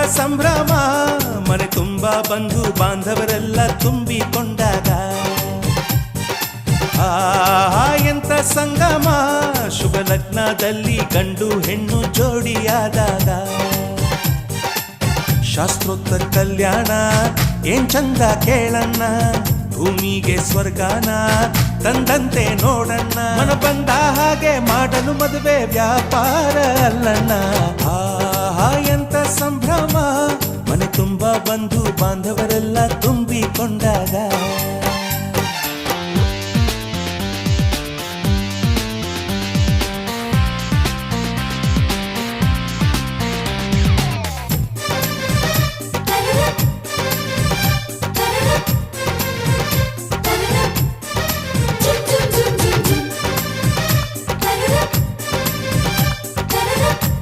ಸಂಭ್ರಮ ಮನೆ ತುಂಬ ಬಂಧು ಬಾಂಧವರೆಲ್ಲ ತುಂಬಿಕೊಂಡಾಗ ಎಂತ ಸಂಗಮ ಶುಭ ಲಗ್ನದಲ್ಲಿ ಗಂಡು ಹೆಣ್ಣು ಜೋಡಿಯಾದಾಗ ಶಾಸ್ತ್ರೋಕ್ತ ಕಲ್ಯಾಣ ಏನ್ ಚಂದ ಕೇಳಣ್ಣ ಭೂಮಿಗೆ ಸ್ವರ್ಗಾನ ತಂದಂತೆ ನೋಡಣ್ಣ ಮನ ಬಂದ ಹಾಗೆ ಮಾಡಲು ಮದುವೆ ವ್ಯಾಪಾರ ಅಲ್ಲಣ್ಣ ಎಂತ ಸಂಭ್ರಮ ಮನೆ ತುಂಬ ಬಂಧು ಬಾಂಧವರೆಲ್ಲ ತುಂಬಿಕೊಂಡ